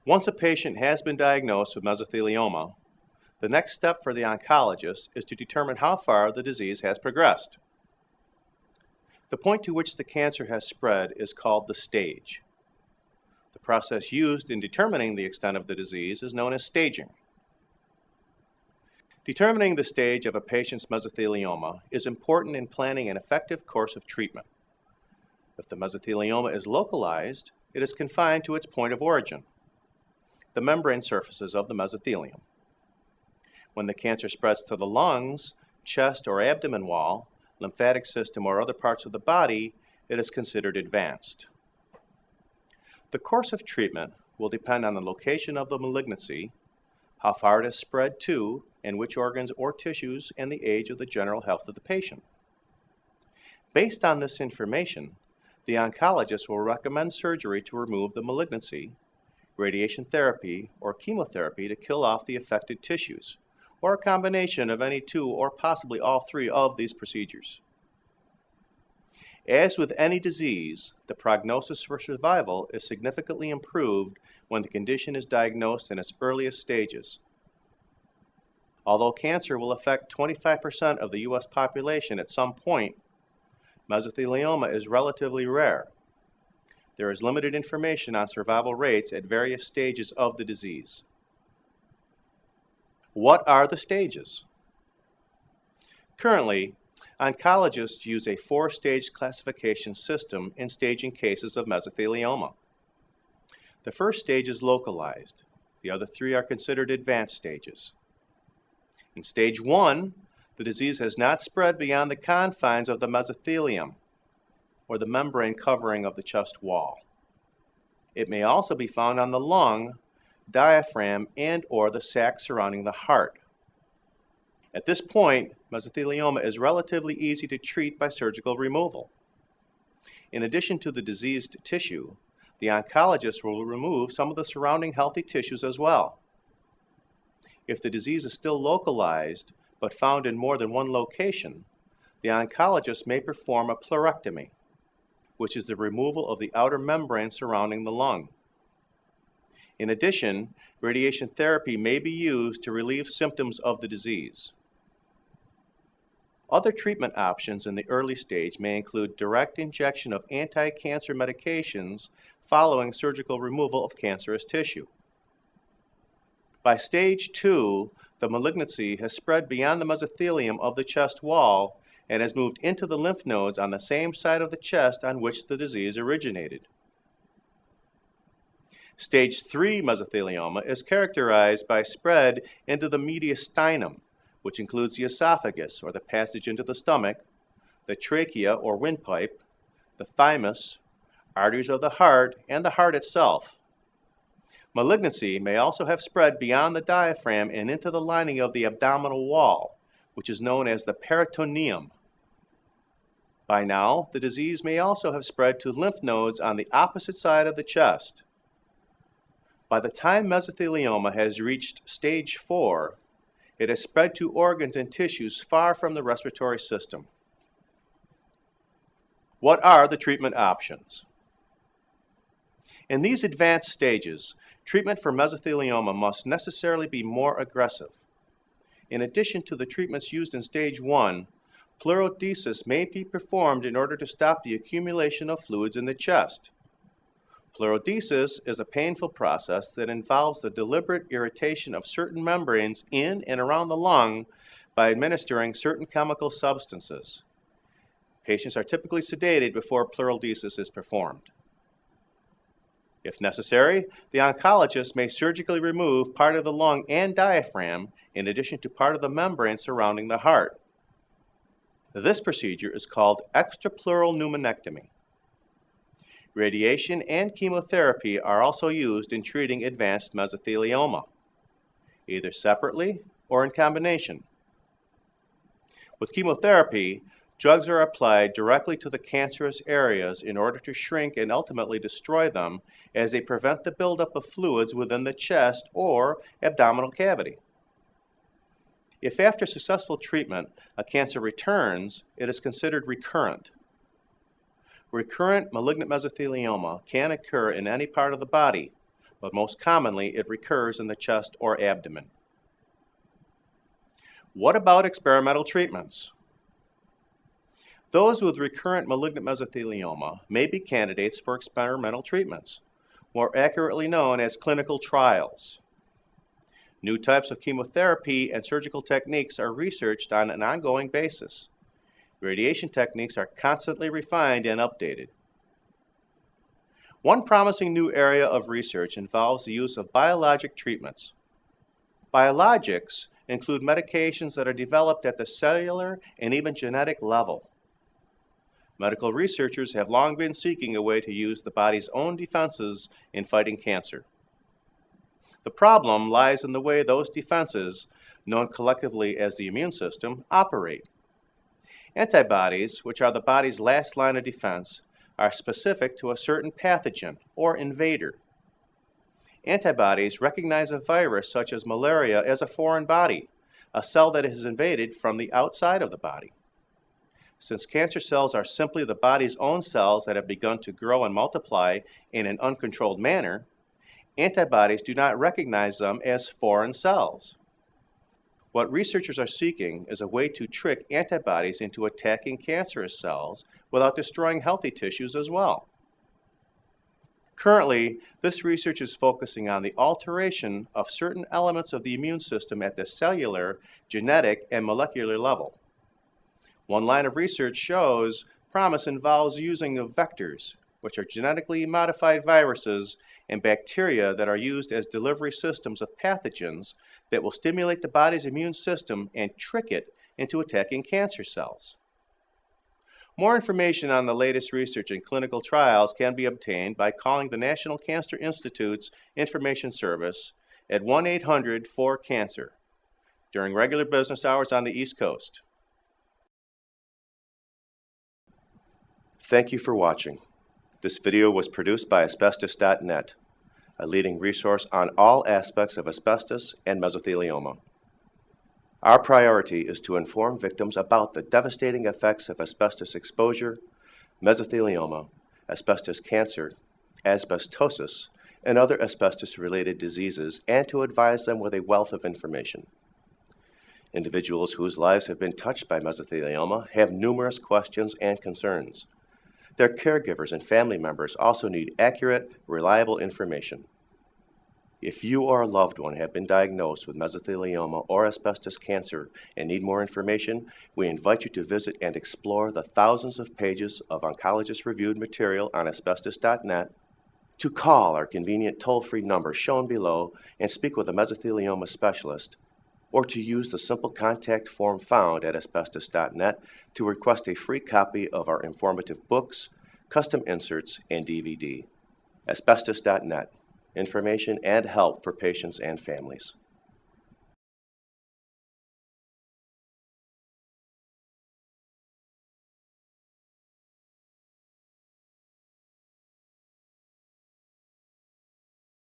Once a patient has been diagnosed with mesothelioma, the next step for the oncologist is to determine how far the disease has progressed. The point to which the cancer has spread is called the stage. The process used in determining the extent of the disease is known as staging. Determining the stage of a patient's mesothelioma is important in planning an effective course of treatment. If the mesothelioma is localized, it is confined to its point of origin, the membrane surfaces of the mesothelium. When the cancer spreads to the lungs, chest or abdomen wall, lymphatic system, or other parts of the body, it is considered advanced. The course of treatment will depend on the location of the malignancy, how far it has spread to, and which organs or tissues, and the age of the general health of the patient. Based on this information, the oncologist will recommend surgery to remove the malignancy, radiation therapy, or chemotherapy to kill off the affected tissues, or a combination of any two or possibly all three of these procedures. As with any disease, the prognosis for survival is significantly improved when the condition is diagnosed in its earliest stages. Although cancer will affect 25% of the U.S. population at some point, mesothelioma is relatively rare. There is limited information on survival rates at various stages of the disease. What are the stages? Currently, oncologists use a 4-stage classification system in staging cases of mesothelioma. The first stage is localized. The other 3 are considered advanced stages. In stage 1, the disease has not spread beyond the confines of the mesothelium, or the membrane covering of the chest wall. It may also be found on the lung, diaphragm, and/or the sac surrounding the heart. At this point, mesothelioma is relatively easy to treat by surgical removal. In addition to the diseased tissue, the oncologist will remove some of the surrounding healthy tissues as well. If the disease is still localized, but found in more than one location, the oncologist may perform a pleurectomy, which is the removal of the outer membrane surrounding the lung. In addition, radiation therapy may be used to relieve symptoms of the disease. Other treatment options in the early stage may include direct injection of anti-cancer medications following surgical removal of cancerous tissue. By stage 2, the malignancy has spread beyond the mesothelium of the chest wall and has moved into the lymph nodes on the same side of the chest on which the disease originated. Stage 3 mesothelioma is characterized by spread into the mediastinum, which includes the esophagus, or the passage into the stomach, the trachea, or windpipe, the thymus, arteries of the heart, and the heart itself. Malignancy may also have spread beyond the diaphragm and into the lining of the abdominal wall, which is known as the peritoneum. By now, the disease may also have spread to lymph nodes on the opposite side of the chest. By the time mesothelioma has reached stage 4, it has spread to organs and tissues far from the respiratory system. What are the treatment options? In these advanced stages, treatment for mesothelioma must necessarily be more aggressive. In addition to the treatments used in stage 1, pleurodesis may be performed in order to stop the accumulation of fluids in the chest. Pleurodesis is a painful process that involves the deliberate irritation of certain membranes in and around the lung by administering certain chemical substances. Patients are typically sedated before pleurodesis is performed. If necessary, the oncologist may surgically remove part of the lung and diaphragm in addition to part of the membrane surrounding the heart. This procedure is called extrapleural pneumonectomy. Radiation and chemotherapy are also used in treating advanced mesothelioma, either separately or in combination. With chemotherapy, drugs are applied directly to the cancerous areas in order to shrink and ultimately destroy them, as they prevent the buildup of fluids within the chest or abdominal cavity. If after successful treatment a cancer returns, it is considered recurrent. Recurrent malignant mesothelioma can occur in any part of the body, but most commonly it recurs in the chest or abdomen. What about experimental treatments? Those with recurrent malignant mesothelioma may be candidates for experimental treatments, more accurately known as clinical trials. New types of chemotherapy and surgical techniques are researched on an ongoing basis. Radiation techniques are constantly refined and updated. One promising new area of research involves the use of biologic treatments. Biologics include medications that are developed at the cellular and even genetic level. Medical researchers have long been seeking a way to use the body's own defenses in fighting cancer. The problem lies in the way those defenses, known collectively as the immune system, operate. Antibodies, which are the body's last line of defense, are specific to a certain pathogen or invader. Antibodies recognize a virus such as malaria as a foreign body, a cell that is invaded from the outside of the body. Since cancer cells are simply the body's own cells that have begun to grow and multiply in an uncontrolled manner, antibodies do not recognize them as foreign cells. What researchers are seeking is a way to trick antibodies into attacking cancerous cells without destroying healthy tissues as well. Currently, this research is focusing on the alteration of certain elements of the immune system at the cellular, genetic, and molecular level. One line of research shows promise involves using of vectors, which are genetically modified viruses and bacteria that are used as delivery systems of pathogens that will stimulate the body's immune system and trick it into attacking cancer cells. More information on the latest research and clinical trials can be obtained by calling the National Cancer Institute's Information Service at 1-800-4-CANCER during regular business hours on the East Coast. Thank you for watching. This video was produced by Asbestos.Net, a leading resource on all aspects of asbestos and mesothelioma. Our priority is to inform victims about the devastating effects of asbestos exposure, mesothelioma, asbestos cancer, asbestosis, and other asbestos-related diseases, and to advise them with a wealth of information. Individuals whose lives have been touched by mesothelioma have numerous questions and concerns. Their caregivers and family members also need accurate, reliable information. If you or a loved one have been diagnosed with mesothelioma or asbestos cancer and need more information, we invite you to visit and explore the thousands of pages of oncologist-reviewed material on Asbestos.net, to call our convenient toll-free number shown below and speak with a mesothelioma specialist, or to use the simple contact form found at Asbestos.net to request a free copy of our informative books, custom inserts, and DVD. Asbestos.net. Information and help for patients and families.